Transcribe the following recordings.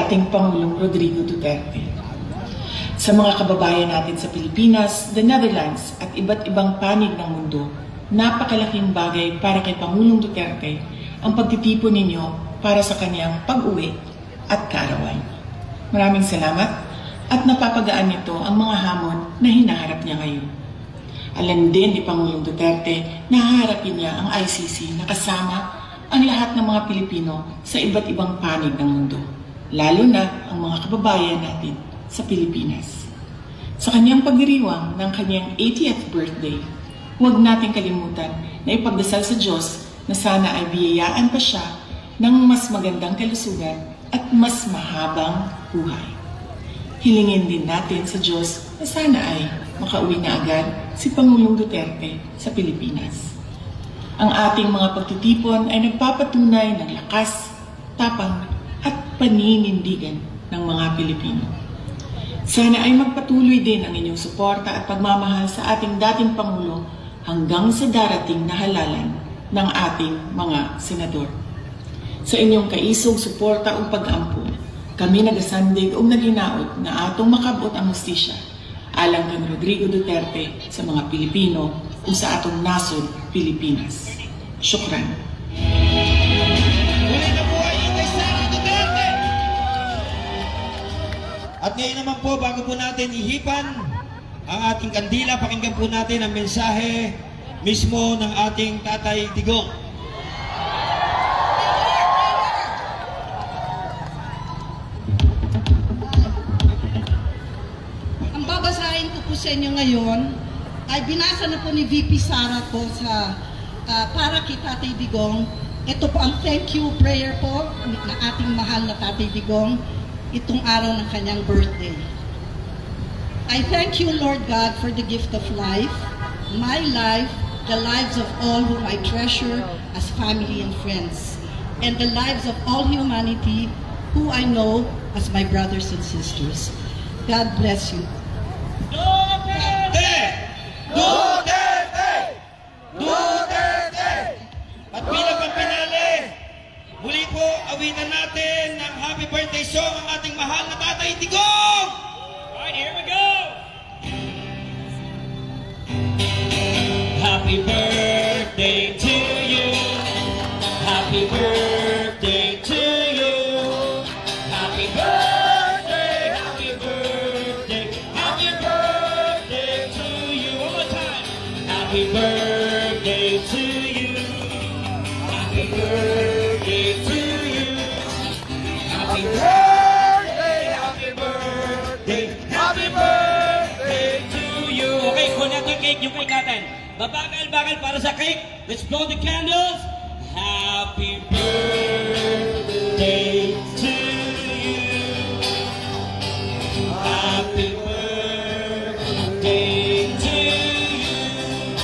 ating Pangulong Rodrigo Duterte. Sa mga kababayan natin sa Pilipinas, the Netherlands at iba't ibang panig ng mundo, napakalaking bagay para kay Pangulong Duterte ang pagtitipon ninyo para sa kanyang pag-uwi at kaarawan. Maraming salamat at napapagaan nito ang mga hamon na hinaharap niya ngayon. Alam din ni Pangulong Duterte na haharapin niya ang ICC na kasama ang lahat ng mga Pilipino sa iba't ibang panig ng mundo, lalo na ang mga kababayan natin sa Pilipinas. Sa kanyang pagdiriwang ng kanyang 80th birthday, huwag nating kalimutan na ipagdasal sa Diyos na sana ay biyayaan pa siya ng mas magandang kalusugan at mas mahabang buhay. Hilingin din natin sa Diyos na sana ay makauwi na agad si Pangulong Duterte sa Pilipinas. Ang ating mga pagtitipon ay nagpapatunay ng lakas, tapang at paninindigan ng mga Pilipino. Sana ay magpatuloy din ang inyong suporta at pagmamahal sa ating dating Pangulo hanggang sa darating na halalan ng ating mga senador. Sa inyong kaisog suporta o pag-ampo, kami nagasandig o naghinaot na atong makabot ang hustisya alang kang Rodrigo Duterte sa mga Pilipino o sa atong nasod, Pilipinas. Syukran. At ngayon naman po, bago po natin ihipan ang ating kandila, pakinggan po natin ang mensahe mismo ng ating Tatay Digong. Ang babasahin ko po sa inyo ngayon ay binasa na po ni VP Sara po sa para kay Tatay Digong. Ito po ang thank you prayer po ng ating mahal na Tatay Digong itong araw ng kanyang birthday. I thank you, Lord God, for the gift of life, my life, the lives of all whom I treasure as family and friends, and the lives of all humanity who I know as my brothers and sisters. God bless you. Duterte! Duterte! Duterte! At bilang pagpinali, muli po awitan natin ng happy birthday song ang ating mahal na Tatay Digong! Alright, here we go! Happy birthday to you. Happy birthday to you. Happy birthday, happy birthday, happy birthday to you. One more time. Happy birthday to you. Happy birthday to you. Happy birthday, happy birthday, happy birthday to you. Okay, kunin natin yung cake, yung cake natin. Babagal-bagal para sa cake. Let's blow the candles. Happy birthday to you. Happy birthday to you.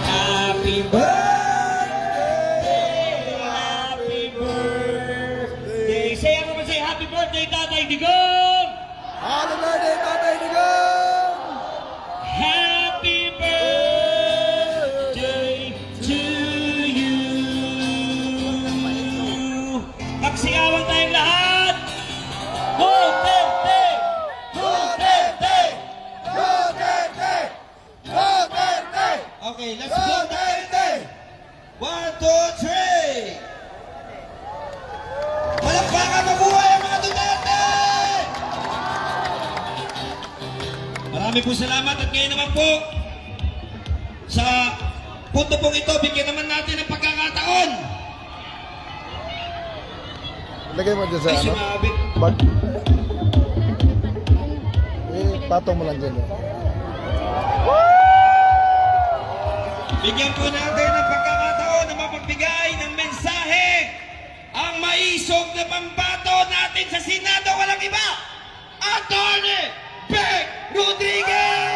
Happy birthday. Happy birthday. Say everyone, say happy birthday, Tatay Digong. Happy birthday, Tatay Digong! Happy birthday to you. Magsigawan tayong lahat. Duterte! Duterte! Duterte! Duterte! Okay, let's go Duterte. 1, 2, 3. Palakpakan, mabuhay ang mga Duterte! Marami po salamat at ngayon naman po sa punto pong ito, bigyan naman natin ng pagkakataon. Lagay mo dyan sa Ay, ano? sumabit. Bag. Patong mo lang dyan. Bigyan po natin ng pagkakataon na mapagbigay ng mensahe ang maisog na pambato natin sa Senado, walang iba, Atty. Beng Rodriguez!